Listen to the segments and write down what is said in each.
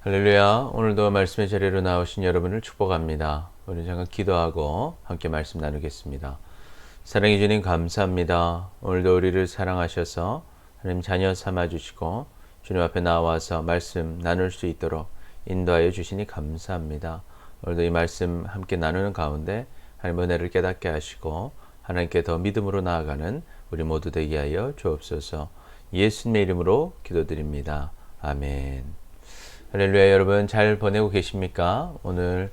할렐루야. 오늘도 말씀의 자리로 나오신 여러분을 축복합니다. 우리 잠깐 기도하고 함께 말씀 나누겠습니다. 사랑해 주님 감사합니다. 오늘도 우리를 사랑하셔서 하나님 자녀 삼아주시고 주님 앞에 나와서 말씀 나눌 수 있도록 인도하여 주시니 감사합니다. 오늘도 이 말씀 함께 나누는 가운데 하나님 은혜를 깨닫게 하시고 하나님께 더 믿음으로 나아가는 우리 모두 되게 하여 주옵소서. 예수님의 이름으로 기도드립니다. 아멘. 할렐루야. 여러분 잘 보내고 계십니까? 오늘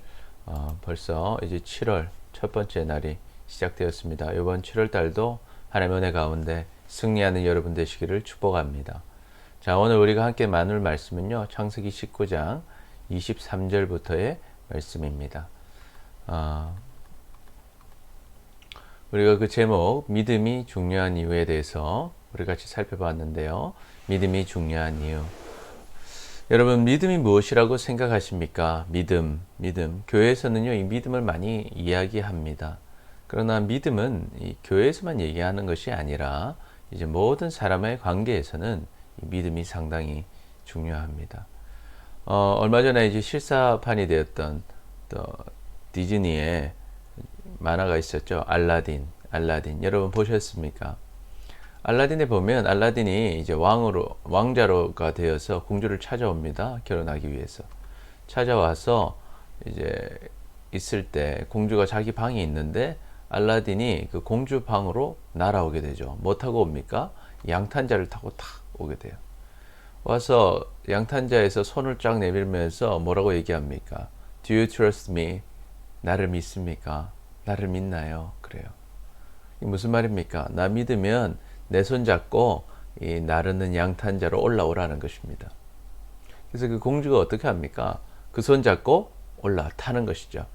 벌써 이제 7월 첫 번째 날이 시작되었습니다. 이번 7월 달도 하나님의 은혜 가운데 승리하는 여러분 되시기를 축복합니다. 자, 오늘 우리가 함께 나눌 말씀은요, 창세기 19장 23절부터의 말씀입니다. 우리가 그 제목 믿음이 중요한 이유에 대해서 우리 같이 살펴봤는데요. 믿음이 중요한 이유. 여러분, 믿음이 무엇이라고 생각하십니까? 믿음. 교회에서는요, 이 믿음을 많이 이야기합니다. 그러나 믿음은 이 교회에서만 얘기하는 것이 아니라 이제 모든 사람의 관계에서는 이 믿음이 상당히 중요합니다. 얼마 전에 이제 실사판이 되었던 또 디즈니의 만화가 있었죠. 알라딘. 여러분 보셨습니까? 알라딘에 보면 알라딘이 이제 왕자로가 되어서 공주를 찾아옵니다. 결혼하기 위해서. 찾아와서 이제 있을 때 공주가 자기 방이 있는데 알라딘이 그 공주 방으로 날아오게 되죠. 뭐 타고 옵니까? 양탄자를 타고 탁 오게 돼요. 와서 양탄자에서 손을 쫙 내밀면서 뭐라고 얘기합니까? Do you trust me? 나를 믿습니까? 나를 믿나요? 그래요. 이게 무슨 말입니까? 나 믿으면 내 손 잡고 이 나르는 양탄자로 올라오라는 것입니다. 그래서 그 공주가 어떻게 합니까? 그 손 잡고 올라타는 것이죠.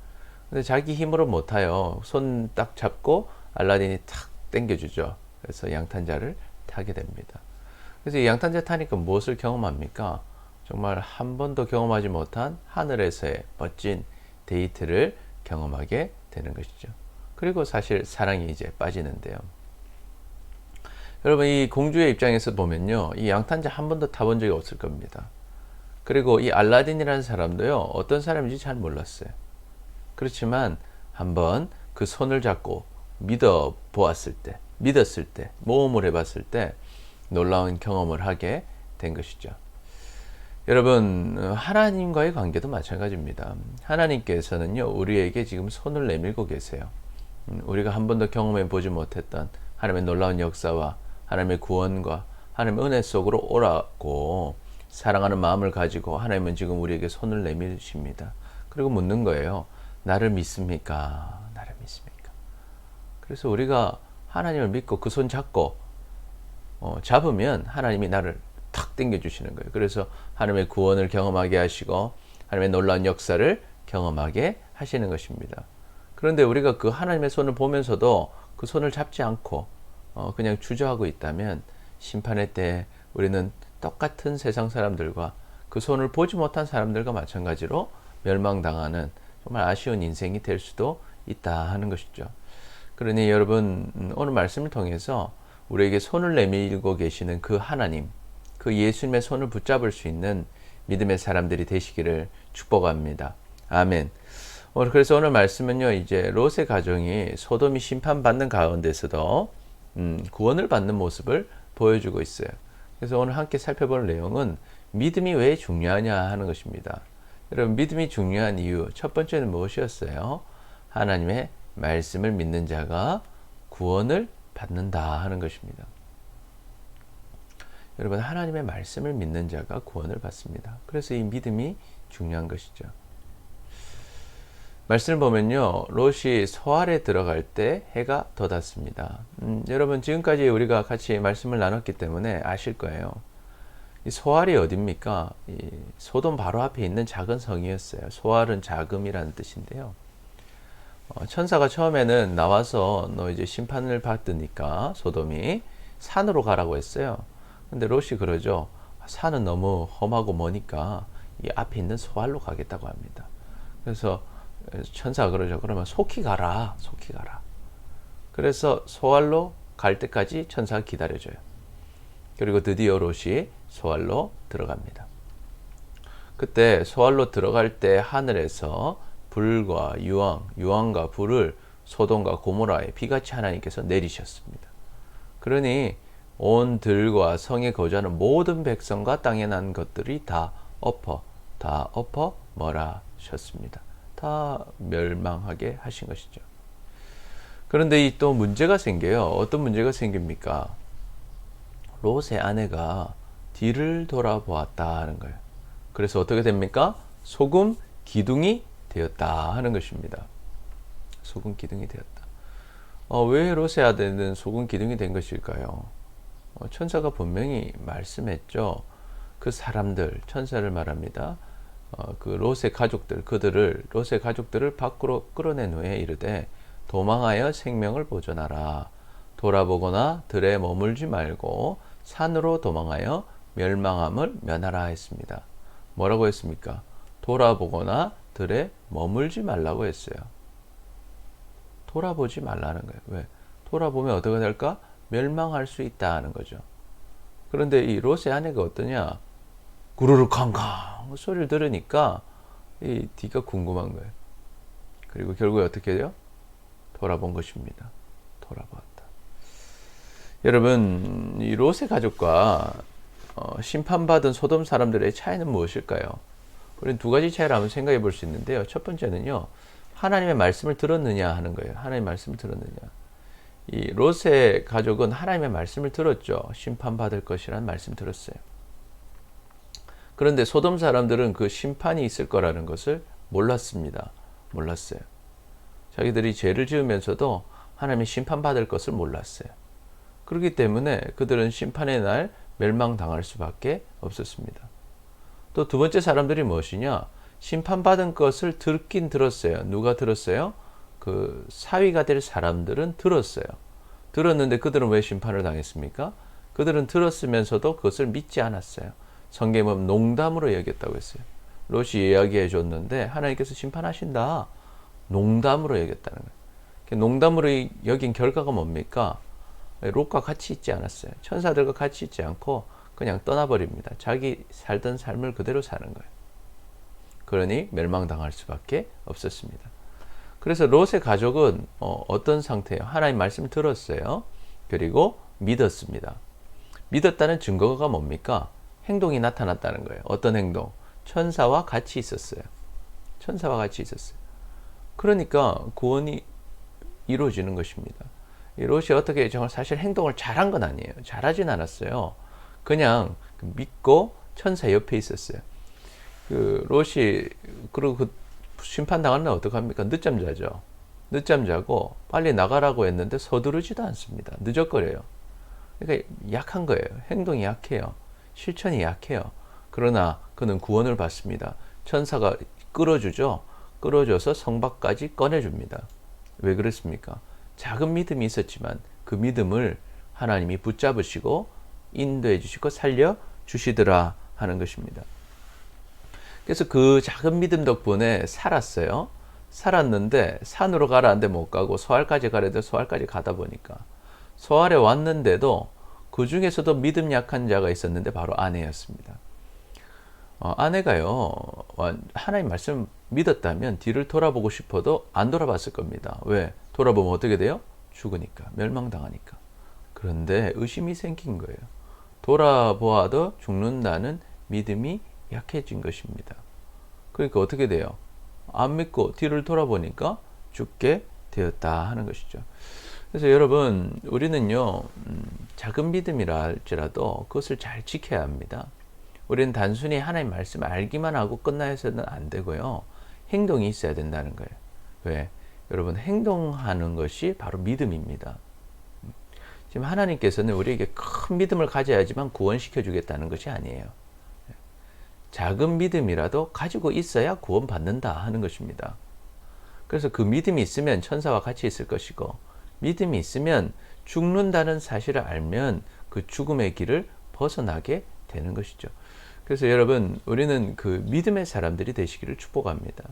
근데 자기 힘으로 못 타요. 손 딱 잡고 알라딘이 탁 당겨주죠. 그래서 양탄자를 타게 됩니다. 그래서 이 양탄자 타니까 무엇을 경험합니까? 정말 한 번도 경험하지 못한 하늘에서의 멋진 데이트를 경험하게 되는 것이죠. 그리고 사실 사랑이 이제 빠지는데요. 여러분, 이 공주의 입장에서 보면요, 이 양탄자 한 번도 타본 적이 없을 겁니다. 그리고 이 알라딘이라는 사람도요, 어떤 사람인지 잘 몰랐어요. 그렇지만 한번 그 손을 잡고 믿었을 때, 모험을 해봤을 때 놀라운 경험을 하게 된 것이죠. 여러분, 하나님과의 관계도 마찬가지입니다. 하나님께서는요, 우리에게 지금 손을 내밀고 계세요. 우리가 한 번도 경험해 보지 못했던 하나님의 놀라운 역사와 하나님의 구원과 하나님의 은혜 속으로 오라고 사랑하는 마음을 가지고 하나님은 지금 우리에게 손을 내미십니다. 그리고 묻는 거예요. 나를 믿습니까? 나를 믿습니까? 그래서 우리가 하나님을 믿고 그 손 잡고 잡으면 하나님이 나를 탁 당겨주시는 거예요. 그래서 하나님의 구원을 경험하게 하시고 하나님의 놀라운 역사를 경험하게 하시는 것입니다. 그런데 우리가 그 하나님의 손을 보면서도 그 손을 잡지 않고 그냥 주저하고 있다면 심판의 때 우리는 똑같은 세상 사람들과 그 손을 보지 못한 사람들과 마찬가지로 멸망당하는 정말 아쉬운 인생이 될 수도 있다 하는 것이죠. 그러니 여러분, 오늘 말씀을 통해서 우리에게 손을 내밀고 계시는 그 하나님, 그 예수님의 손을 붙잡을 수 있는 믿음의 사람들이 되시기를 축복합니다. 아멘. 그래서 오늘 말씀은요, 이제 롯의 가정이 소돔이 심판받는 가운데서도 구원을 받는 모습을 보여주고 있어요. 그래서 오늘 함께 살펴볼 내용은 믿음이 왜 중요하냐 하는 것입니다. 여러분, 믿음이 중요한 이유 첫 번째는 무엇이었어요? 하나님의 말씀을 믿는 자가 구원을 받는다 하는 것입니다. 여러분, 하나님의 말씀을 믿는 자가 구원을 받습니다. 그래서 이 믿음이 중요한 것이죠. 말씀을 보면요, 롯이 소알에 들어갈 때 해가 돋았습니다. 여러분, 지금까지 우리가 같이 말씀을 나눴기 때문에 아실 거예요. 이 소알이 어딥니까? 이 소돔 바로 앞에 있는 작은 성이었어요. 소알은 자금이라는 뜻인데요. 천사가 처음에는 나와서 너 이제 심판을 받으니까 소돔이 산으로 가라고 했어요. 근데 롯이 그러죠. 산은 너무 험하고 머니까 이 앞에 있는 소알로 가겠다고 합니다. 그래서 천사가 그러죠. 그러면 속히 가라. 그래서 소알로 갈 때까지 천사가 기다려줘요. 그리고 드디어 롯이 소알로 들어갑니다. 그때 소알로 들어갈 때 하늘에서 불과 유황과 불을 소돔과 고모라에 비같이 하나님께서 내리셨습니다. 그러니 온 들과 성에 거주하는 모든 백성과 땅에 난 것들이 다 엎어 뭐라 하셨습니다. 다 멸망하게 하신 것이죠. 그런데 이 또 문제가 생겨요. 어떤 문제가 생깁니까? 롯의 아내가 뒤를 돌아보았다 하는 거예요. 그래서 어떻게 됩니까? 소금 기둥이 되었다 하는 것입니다. 소금 기둥이 되었다. 왜 롯의 아내는 소금 기둥이 된 것일까요? 천사가 분명히 말씀했죠. 그 사람들, 천사를 말합니다. 그 롯의 가족들을 밖으로 끌어낸 후에 이르되 도망하여 생명을 보존하라. 돌아보거나 들에 머물지 말고 산으로 도망하여 멸망함을 면하라 했습니다. 뭐라고 했습니까? 돌아보거나 들에 머물지 말라고 했어요. 돌아보지 말라는 거예요. 왜? 돌아보면 어떻게 될까? 멸망할 수 있다 하는 거죠. 그런데 이 롯의 아내가 어떠냐? 구르르 康康 소리를 들으니까 이 뒤가 궁금한 거예요. 그리고 결국에 어떻게 돼요? 돌아본 것입니다. 돌아보았다. 여러분, 이 롯의 가족과 심판받은 소돔 사람들의 차이는 무엇일까요? 우리는 두 가지 차이를 한번 생각해 볼 수 있는데요. 첫 번째는요, 하나님의 말씀을 들었느냐 하는 거예요. 하나님의 말씀을 들었느냐. 이 롯의 가족은 하나님의 말씀을 들었죠. 심판받을 것이라는 말씀 들었어요. 그런데 소돔 사람들은 그 심판이 있을 거라는 것을 몰랐습니다. 몰랐어요. 자기들이 죄를 지으면서도 하나님이 심판받을 것을 몰랐어요. 그렇기 때문에 그들은 심판의 날 멸망당할 수밖에 없었습니다. 또 두 번째 사람들이 무엇이냐? 심판받은 것을 듣긴 들었어요. 누가 들었어요? 그 사위가 될 사람들은 들었어요. 들었는데 그들은 왜 심판을 당했습니까? 그들은 들었으면서도 그것을 믿지 않았어요. 성경은 농담으로 여겼다고 했어요. 롯이 이야기해 줬는데 하나님께서 심판하신다. 농담으로 여겼다는 거예요. 농담으로 여긴 결과가 뭡니까? 롯과 같이 있지 않았어요. 천사들과 같이 있지 않고 그냥 떠나버립니다. 자기 살던 삶을 그대로 사는 거예요. 그러니 멸망당할 수밖에 없었습니다. 그래서 롯의 가족은 어떤 상태예요? 하나님 말씀을 들었어요. 그리고 믿었습니다. 믿었다는 증거가 뭡니까? 행동이 나타났다는 거예요. 어떤 행동? 천사와 같이 있었어요. 천사와 같이 있었어요. 그러니까 구원이 이루어지는 것입니다. 이 롯이 어떻게 사실 행동을 잘한 건 아니에요. 잘하진 않았어요. 그냥 믿고 천사 옆에 있었어요. 그 롯이 그리고 그 심판 당하는 날 어떡합니까? 늦잠 자죠. 늦잠 자고 빨리 나가라고 했는데 서두르지도 않습니다. 늦어거려요. 그러니까 약한 거예요. 행동이 약해요. 실천이 약해요. 그러나 그는 구원을 받습니다. 천사가 끌어주죠. 끌어줘서 성밖까지 꺼내줍니다. 왜 그랬습니까? 작은 믿음이 있었지만 그 믿음을 하나님이 붙잡으시고 인도해 주시고 살려 주시더라 하는 것입니다. 그래서 그 작은 믿음 덕분에 살았어요. 살았는데 산으로 가라는데 못 가고 소알까지 가려도 소알까지 가다 보니까 소알에 왔는데도 그 중에서도 믿음 약한 자가 있었는데 바로 아내였습니다. 아내가요, 하나님 말씀 믿었다면 뒤를 돌아보고 싶어도 안 돌아봤을 겁니다. 왜? 돌아보면 어떻게 돼요? 죽으니까, 멸망당하니까. 그런데 의심이 생긴 거예요. 돌아보아도 죽는다는 믿음이 약해진 것입니다. 그러니까 어떻게 돼요? 안 믿고 뒤를 돌아보니까 죽게 되었다 하는 것이죠. 그래서 여러분, 우리는요, 작은 믿음이라 할지라도 그것을 잘 지켜야 합니다. 우리는 단순히 하나님 말씀을 알기만 하고 끝나서는 안 되고요. 행동이 있어야 된다는 거예요. 왜? 여러분, 행동하는 것이 바로 믿음입니다. 지금 하나님께서는 우리에게 큰 믿음을 가져야지만 구원시켜 주겠다는 것이 아니에요. 작은 믿음이라도 가지고 있어야 구원받는다 하는 것입니다. 그래서 그 믿음이 있으면 천사와 같이 있을 것이고, 믿음이 있으면 죽는다는 사실을 알면 그 죽음의 길을 벗어나게 되는 것이죠. 그래서 여러분, 우리는 그 믿음의 사람들이 되시기를 축복합니다.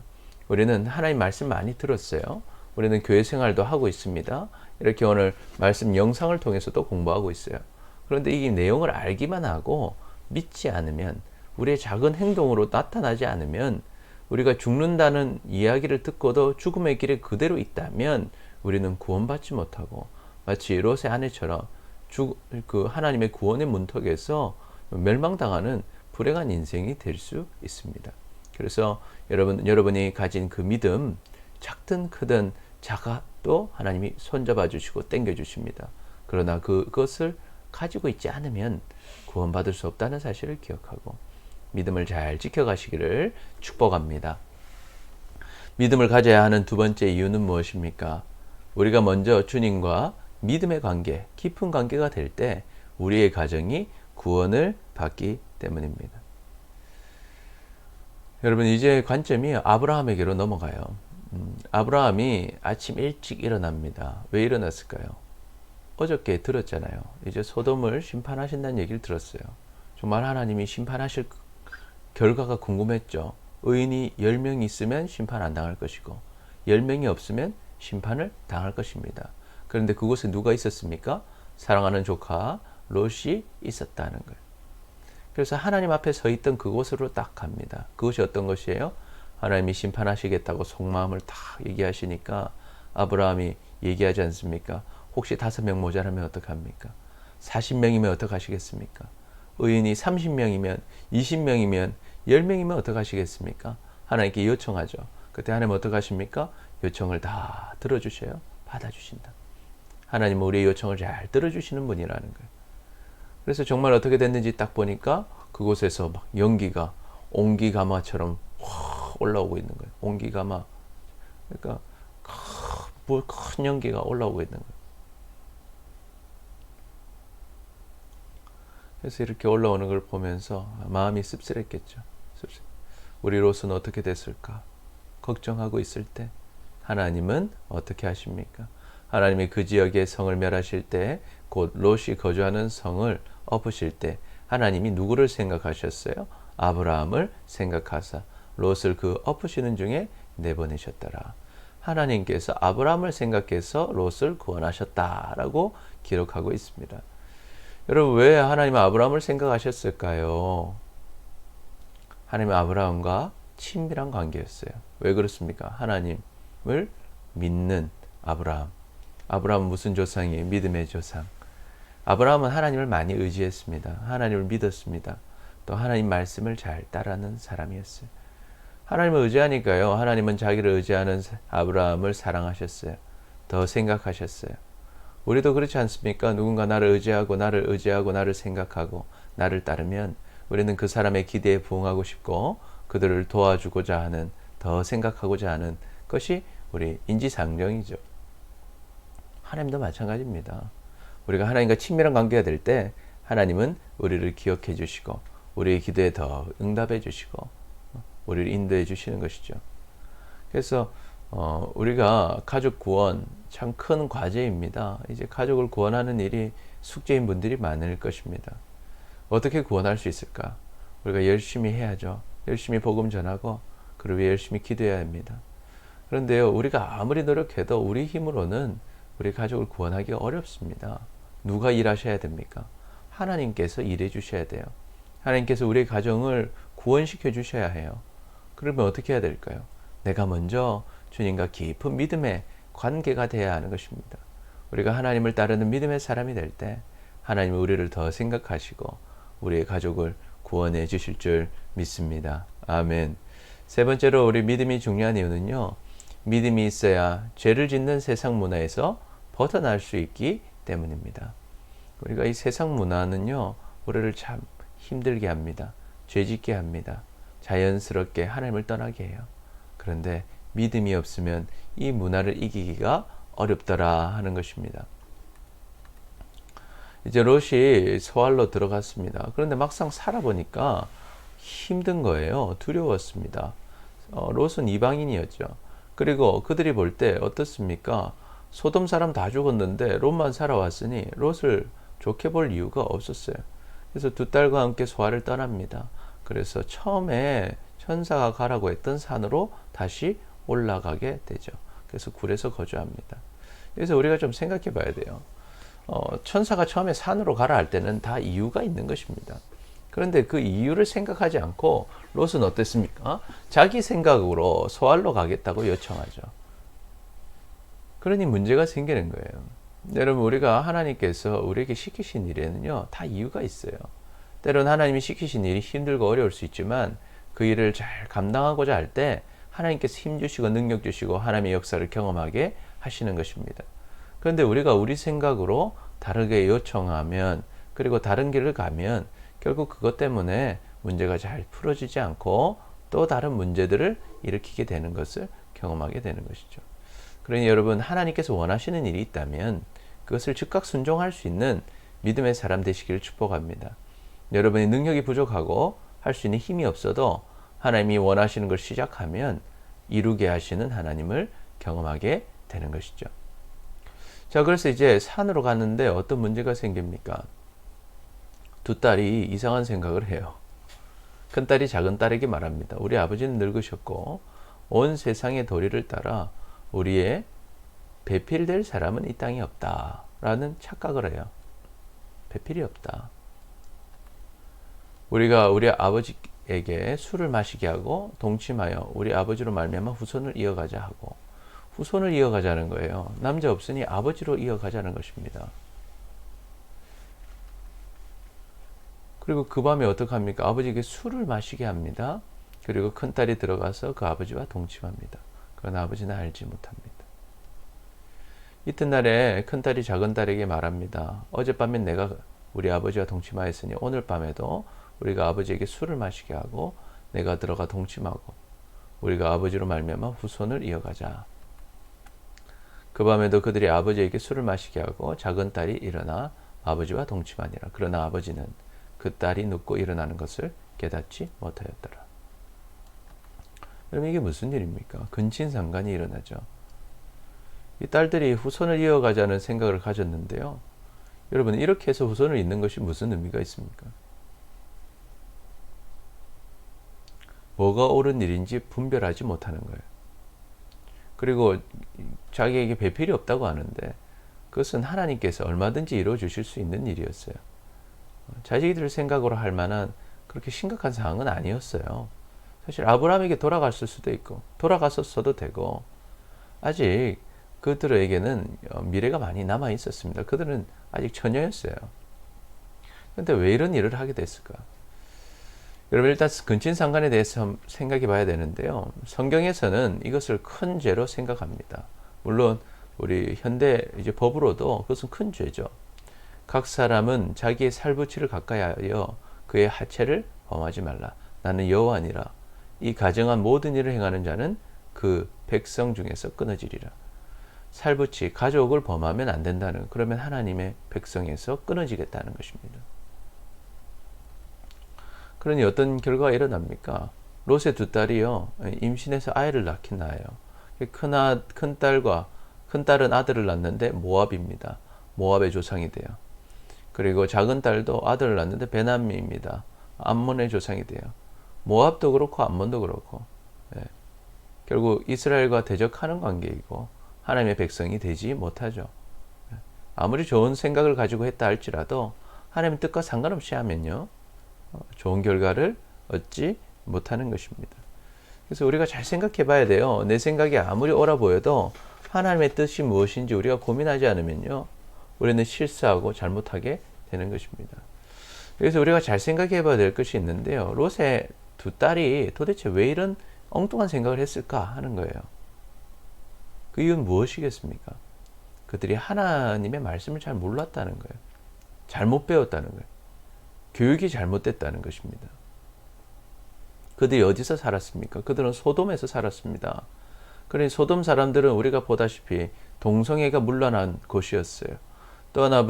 우리는 하나님 말씀 많이 들었어요. 우리는 교회 생활도 하고 있습니다. 이렇게 오늘 말씀 영상을 통해서도 공부하고 있어요. 그런데 이 내용을 알기만 하고 믿지 않으면 우리의 작은 행동으로 나타나지 않으면, 우리가 죽는다는 이야기를 듣고도 죽음의 길에 그대로 있다면 우리는 구원받지 못하고, 마치 롯의 아내처럼 그 하나님의 구원의 문턱에서 멸망당하는 불행한 인생이 될 수 있습니다. 그래서 여러분이 가진 그 믿음, 작든 크든 작아도 하나님이 손잡아 주시고 당겨 주십니다. 그러나 그것을 가지고 있지 않으면 구원받을 수 없다는 사실을 기억하고 믿음을 잘 지켜가시기를 축복합니다. 믿음을 가져야 하는 두 번째 이유는 무엇입니까? 우리가 먼저 주님과 믿음의 관계, 깊은 관계가 될 때 우리의 가정이 구원을 받기 때문입니다. 여러분, 이제 관점이 아브라함에게로 넘어가요. 아브라함이 아침 일찍 일어납니다. 왜 일어났을까요? 어저께 들었잖아요. 이제 소돔을 심판하신다는 얘기를 들었어요. 정말 하나님이 심판하실 결과가 궁금했죠. 의인이 10명 있으면 심판 안 당할 것이고 10명이 없으면 심판을 당할 것입니다. 그런데 그곳에 누가 있었습니까? 사랑하는 조카 롯이 있었다는 거예요. 그래서 하나님 앞에 서 있던 그곳으로 딱 갑니다. 그것이 어떤 것이에요? 하나님이 심판하시겠다고 속마음을 다 얘기하시니까 아브라함이 얘기하지 않습니까? 혹시 5명 모자라면 어떡합니까? 40명이면 어떡하시겠습니까? 의인이 30명이면 20명이면 10명이면 어떡하시겠습니까? 하나님께 요청하죠. 그때 하나님 어떡하십니까? 요청을 다 들어주셔요. 받아주신다. 하나님은 우리의 요청을 잘 들어주시는 분이라는 거예요. 그래서 정말 어떻게 됐는지 딱 보니까 그곳에서 막 연기가 옹기가마처럼 확 올라오고 있는 거예요. 옹기가마. 그러니까 큰 연기가 올라오고 있는 거예요. 그래서 이렇게 올라오는 걸 보면서 마음이 씁쓸했겠죠. 우리 롯은 어떻게 됐을까? 걱정하고 있을 때 하나님은 어떻게 하십니까? 하나님이 그 지역의 성을 멸하실 때, 곧 롯이 거주하는 성을 엎으실 때 하나님이 누구를 생각하셨어요? 아브라함을 생각하사 롯을 그 엎으시는 중에 내보내셨더라. 하나님께서 아브라함을 생각해서 롯을 구원하셨다라고 기록하고 있습니다. 여러분, 왜 하나님은 아브라함을 생각하셨을까요? 하나님은 아브라함과 친밀한 관계였어요. 왜 그렇습니까? 하나님을 믿는 아브라함. 아브라함은 무슨 조상이에요? 믿음의 조상. 아브라함은 하나님을 많이 의지했습니다. 하나님을 믿었습니다. 또 하나님 말씀을 잘 따르는 사람이었어요. 하나님을 의지하니까요, 하나님은 자기를 의지하는 아브라함을 사랑하셨어요. 더 생각하셨어요. 우리도 그렇지 않습니까? 누군가 나를 의지하고 나를 생각하고 나를 따르면 우리는 그 사람의 기대에 부응하고 싶고 그들을 도와주고자 하는, 더 생각하고자 하는 것이 우리 인지상정이죠. 하나님도 마찬가지입니다. 우리가 하나님과 친밀한 관계가 될 때 하나님은 우리를 기억해 주시고 우리의 기도에 더 응답해 주시고 우리를 인도해 주시는 것이죠. 그래서 우리가 가족 구원 참 큰 과제입니다. 이제 가족을 구원하는 일이 숙제인 분들이 많을 것입니다. 어떻게 구원할 수 있을까? 우리가 열심히 해야죠. 열심히 복음 전하고 그를 위해 열심히 기도해야 합니다. 그런데요, 우리가 아무리 노력해도 우리 힘으로는 우리 가족을 구원하기 어렵습니다. 누가 일하셔야 됩니까? 하나님께서 일해 주셔야 돼요. 하나님께서 우리 가정을 구원시켜 주셔야 해요. 그러면 어떻게 해야 될까요? 내가 먼저 주님과 깊은 믿음의 관계가 되어야 하는 것입니다. 우리가 하나님을 따르는 믿음의 사람이 될 때 하나님은 우리를 더 생각하시고 우리의 가족을 구원해 주실 줄 믿습니다. 아멘. 세 번째로 우리 믿음이 중요한 이유는요, 믿음이 있어야 죄를 짓는 세상 문화에서 벗어날 수 있기 때문입니다. 우리가 이 세상 문화는요, 우리를 참 힘들게 합니다. 죄짓게 합니다. 자연스럽게 하나님을 떠나게 해요. 그런데 믿음이 없으면 이 문화를 이기기가 어렵더라 하는 것입니다. 이제 롯이 소알로 들어갔습니다. 그런데 막상 살아보니까 힘든 거예요. 두려웠습니다. 롯은 이방인이었죠. 그리고 그들이 볼 때 어떻습니까? 소돔 사람 다 죽었는데 롯만 살아왔으니 롯을 좋게 볼 이유가 없었어요. 그래서 두 딸과 함께 소알을 떠납니다. 그래서 처음에 천사가 가라고 했던 산으로 다시 올라가게 되죠. 그래서 굴에서 거주합니다. 그래서 우리가 좀 생각해 봐야 돼요. 천사가 처음에 산으로 가라 할 때는 다 이유가 있는 것입니다. 그런데 그 이유를 생각하지 않고 롯은 어땠습니까? 자기 생각으로 소알로 가겠다고 요청하죠. 그러니 문제가 생기는 거예요. 여러분, 우리가 하나님께서 우리에게 시키신 일에는요, 다 이유가 있어요. 때론 하나님이 시키신 일이 힘들고 어려울 수 있지만 그 일을 잘 감당하고자 할 때 하나님께서 힘 주시고 능력 주시고 하나님의 역사를 경험하게 하시는 것입니다. 그런데 우리가 우리 생각으로 다르게 요청하면, 그리고 다른 길을 가면 결국 그것 때문에 문제가 잘 풀어지지 않고 또 다른 문제들을 일으키게 되는 것을 경험하게 되는 것이죠. 그러니 여러분, 하나님께서 원하시는 일이 있다면 그것을 즉각 순종할 수 있는 믿음의 사람 되시기를 축복합니다. 여러분이 능력이 부족하고 할 수 있는 힘이 없어도 하나님이 원하시는 걸 시작하면 이루게 하시는 하나님을 경험하게 되는 것이죠. 자, 그래서 이제 산으로 갔는데 어떤 문제가 생깁니까? 두 딸이 이상한 생각을 해요. 큰 딸이 작은 딸에게 말합니다. 우리 아버지는 늙으셨고 온 세상의 도리를 따라 우리의 배필될 사람은 이 땅에 없다 라는 착각을 해요. 배필이 없다. 우리가 우리 아버지에게 술을 마시게 하고 동침하여 우리 아버지로 말미암아 후손을 이어가자 하고, 후손을 이어가자는 거예요. 남자 없으니 아버지로 이어가자는 것입니다. 그리고 그 밤에 어떡합니까? 아버지에게 술을 마시게 합니다. 그리고 큰딸이 들어가서 그 아버지와 동침합니다. 그러나 아버지는 알지 못합니다. 이튿날에 큰딸이 작은딸에게 말합니다. 어젯밤엔 내가 우리 아버지와 동침하였으니 오늘 밤에도 우리가 아버지에게 술을 마시게 하고 내가 들어가 동침하고 우리가 아버지로 말미암아 후손을 이어가자. 그 밤에도 그들이 아버지에게 술을 마시게 하고 작은딸이 일어나 아버지와 동침하니라. 그러나 아버지는 그 딸이 눕고 일어나는 것을 깨닫지 못하였더라. 여러분, 이게 무슨 일입니까? 근친상간이 일어나죠. 이 딸들이 후손을 이어가자는 생각을 가졌는데요. 여러분, 이렇게 해서 후손을 잇는 것이 무슨 의미가 있습니까? 뭐가 옳은 일인지 분별하지 못하는 거예요. 그리고 자기에게 배필이 없다고 하는데 그것은 하나님께서 얼마든지 이루어 주실 수 있는 일이었어요. 자기들 생각으로 할 만한 그렇게 심각한 상황은 아니었어요. 사실 아브라함에게 돌아갔을 수도 있고 돌아갔었어도 되고 아직 그들에게는 미래가 많이 남아 있었습니다. 그들은 아직 처녀였어요. 그런데 왜 이런 일을 하게 됐을까? 여러분, 일단 근친상간에 대해서 생각해 봐야 되는데요. 성경에서는 이것을 큰 죄로 생각합니다. 물론 우리 현대 이제 법으로도 그것은 큰 죄죠. 각 사람은 자기의 살부치를 가까이 하여 그의 하체를 범하지 말라. 나는 여호와니라. 이 가정한 모든 일을 행하는 자는 그 백성 중에서 끊어지리라. 살부치, 가족을 범하면 안 된다는, 그러면 하나님의 백성에서 끊어지겠다는 것입니다. 그러니 어떤 결과가 일어납니까? 롯의 두 딸이요, 임신해서 아이를 낳긴 낳아요. 큰 딸은 아들을 낳는데 모압입니다. 모압의 조상이 돼요. 그리고 작은 딸도 아들을 낳는데 베냐민입니다. 암몬의 조상이 돼요. 모압도 그렇고 암몬도 그렇고, 결국 이스라엘과 대적하는 관계이고 하나님의 백성이 되지 못하죠. 아무리 좋은 생각을 가지고 했다 할지라도 하나님의 뜻과 상관없이 하면요, 좋은 결과를 얻지 못하는 것입니다. 그래서 우리가 잘 생각해 봐야 돼요. 내 생각이 아무리 옳아 보여도 하나님의 뜻이 무엇인지 우리가 고민하지 않으면요, 우리는 실수하고 잘못하게 되는 것입니다. 그래서 우리가 잘 생각해 봐야 될 것이 있는데요. 롯의 두 딸이 도대체 왜 이런 엉뚱한 생각을 했을까 하는 거예요. 그 이유는 무엇이겠습니까? 그들이 하나님의 말씀을 잘 몰랐다는 거예요. 잘못 배웠다는 거예요. 교육이 잘못됐다는 것입니다. 그들이 어디서 살았습니까? 그들은 소돔에서 살았습니다. 그러니 소돔 사람들은 우리가 보다시피 동성애가 문란한 곳이었어요. 또 하나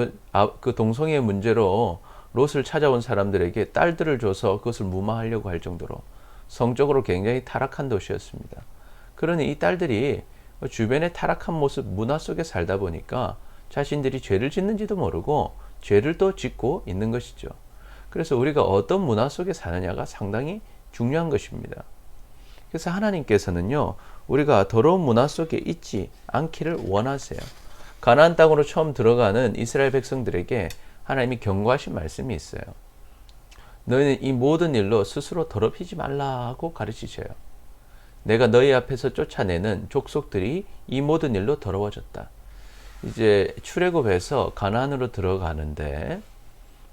그 동성애 문제로 롯을 찾아온 사람들에게 딸들을 줘서 그것을 무마하려고 할 정도로 성적으로 굉장히 타락한 도시였습니다. 그러니 이 딸들이 주변의 타락한 모습, 문화 속에 살다 보니까 자신들이 죄를 짓는지도 모르고 죄를 또 짓고 있는 것이죠. 그래서 우리가 어떤 문화 속에 사느냐가 상당히 중요한 것입니다. 그래서 하나님께서는요, 우리가 더러운 문화 속에 있지 않기를 원하세요. 가나안 땅으로 처음 들어가는 이스라엘 백성들에게 하나님이 경고하신 말씀이 있어요. 너희는 이 모든 일로 스스로 더럽히지 말라고 가르치셔요. 내가 너희 앞에서 쫓아내는 족속들이 이 모든 일로 더러워졌다. 이제 출애굽에서 가나안으로 들어가는데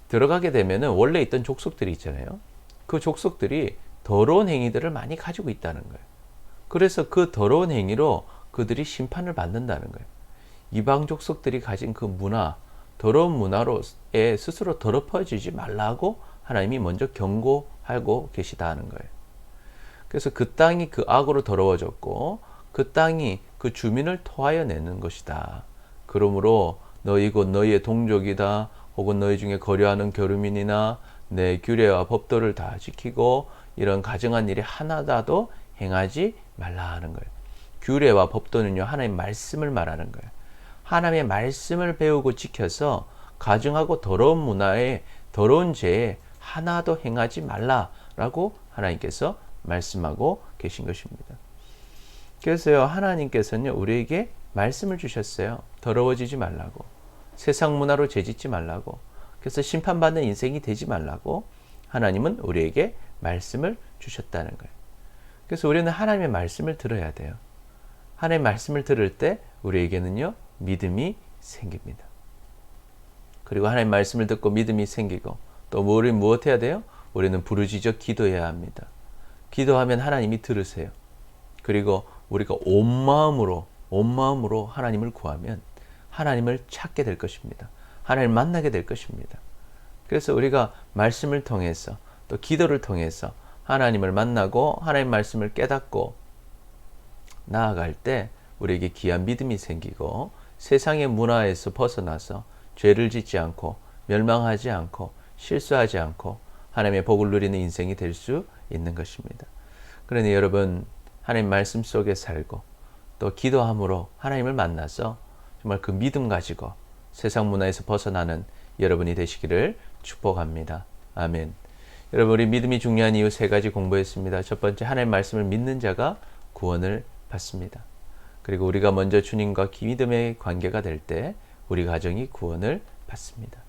들어가게 되면은 원래 있던 족속들이 있잖아요. 그 족속들이 더러운 행위들을 많이 가지고 있다는 거예요. 그래서 그 더러운 행위로 그들이 심판을 받는다는 거예요. 이방 족속들이 가진 그 문화, 더러운 문화로에 스스로 더럽혀지지 말라고 하나님이 먼저 경고하고 계시다는 거예요. 그래서 그 땅이 그 악으로 더러워졌고 그 땅이 그 주민을 토하여 내는 것이다. 그러므로 너희 곧 너희의 동족이다. 혹은 너희 중에 거류하는 교류민이나 내 규례와 법도를 다 지키고 이런 가증한 일이 하나도 행하지 말라 하는 거예요. 규례와 법도는요, 하나님의 말씀을 말하는 거예요. 하나님의 말씀을 배우고 지켜서 가증하고 더러운 문화에 더러운 죄에 하나도 행하지 말라라고 하나님께서 말씀하고 계신 것입니다. 그래서요, 하나님께서는요, 우리에게 말씀을 주셨어요. 더러워지지 말라고. 세상 문화로 죄짓지 말라고. 그래서 심판받는 인생이 되지 말라고 하나님은 우리에게 말씀을 주셨다는 거예요. 그래서 우리는 하나님의 말씀을 들어야 돼요. 하나님의 말씀을 들을 때 우리에게는요, 믿음이 생깁니다. 그리고 하나님의 말씀을 듣고 믿음이 생기고 또 우리 무엇 해야 돼요? 우리는 부르짖어 기도해야 합니다. 기도하면 하나님이 들으세요. 그리고 우리가 온 마음으로 하나님을 구하면 하나님을 찾게 될 것입니다. 하나님을 만나게 될 것입니다. 그래서 우리가 말씀을 통해서 또 기도를 통해서 하나님을 만나고 하나님의 말씀을 깨닫고 나아갈 때 우리에게 귀한 믿음이 생기고 세상의 문화에서 벗어나서 죄를 짓지 않고 멸망하지 않고 실수하지 않고 하나님의 복을 누리는 인생이 될 수 있는 것입니다. 그러니 여러분, 하나님 말씀 속에 살고 또 기도함으로 하나님을 만나서 정말 그 믿음 가지고 세상 문화에서 벗어나는 여러분이 되시기를 축복합니다. 아멘. 여러분, 우리 믿음이 중요한 이유 세 가지 공부했습니다. 첫 번째, 하나님 말씀을 믿는 자가 구원을 받습니다. 그리고 우리가 먼저 주님과 믿음의 관계가 될 때 우리 가정이 구원을 받습니다.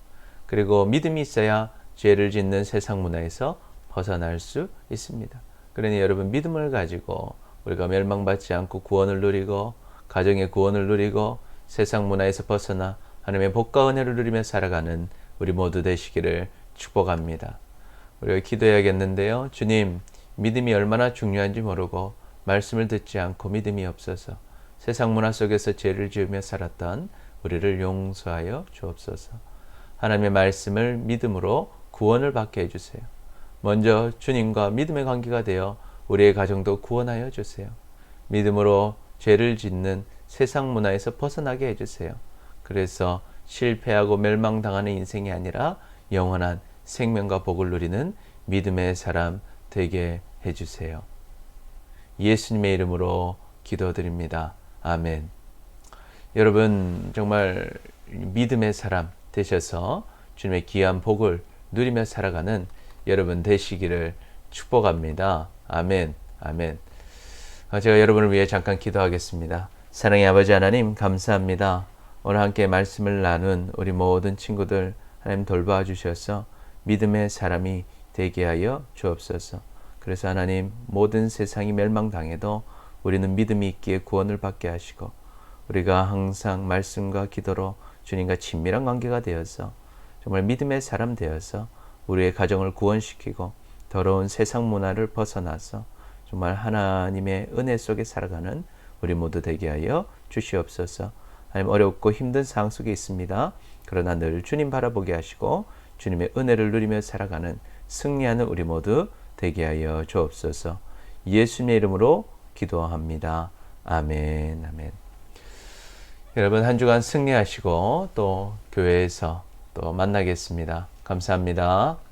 그리고 믿음이 있어야 죄를 짓는 세상 문화에서 벗어날 수 있습니다. 그러니 여러분, 믿음을 가지고 우리가 멸망받지 않고 구원을 누리고 가정의 구원을 누리고 세상 문화에서 벗어나 하나님의 복과 은혜를 누리며 살아가는 우리 모두 되시기를 축복합니다. 우리가 기도해야겠는데요. 주님, 믿음이 얼마나 중요한지 모르고 말씀을 듣지 않고 믿음이 없어서 세상 문화 속에서 죄를 지으며 살았던 우리를 용서하여 주옵소서. 하나님의 말씀을 믿음으로 구원을 받게 해주세요. 먼저 주님과 믿음의 관계가 되어 우리의 가정도 구원하여 주세요. 믿음으로 죄를 짓는 세상 문화에서 벗어나게 해주세요. 그래서 실패하고 멸망당하는 인생이 아니라 영원한 생명과 복을 누리는 믿음의 사람 되게 해주세요. 예수님의 이름으로 기도드립니다. 아멘. 여러분, 정말 믿음의 사람 되셔서 주님의 귀한 복을 누리며 살아가는 여러분 되시기를 축복합니다. 아멘. 아멘. 제가 여러분을 위해 잠깐 기도하겠습니다. 사랑의 아버지 하나님, 감사합니다. 오늘 함께 말씀을 나눈 우리 모든 친구들 하나님 돌봐 주셔서 믿음의 사람이 되게 하여 주옵소서. 그래서 하나님, 모든 세상이 멸망당해도 우리는 믿음이 있기에 구원을 받게 하시고 우리가 항상 말씀과 기도로 주님과 친밀한 관계가 되어서 정말 믿음의 사람 되어서 우리의 가정을 구원시키고 더러운 세상 문화를 벗어나서 정말 하나님의 은혜 속에 살아가는 우리 모두 되게 하여 주시옵소서. 하나님, 어렵고 힘든 상황 속에 있습니다. 그러나 늘 주님 바라보게 하시고 주님의 은혜를 누리며 살아가는 승리하는 우리 모두 되게 하여 주옵소서. 예수님의 이름으로 기도합니다. 아멘. 아멘. 여러분, 한 주간 승리하시고 또 교회에서 또 만나겠습니다. 감사합니다.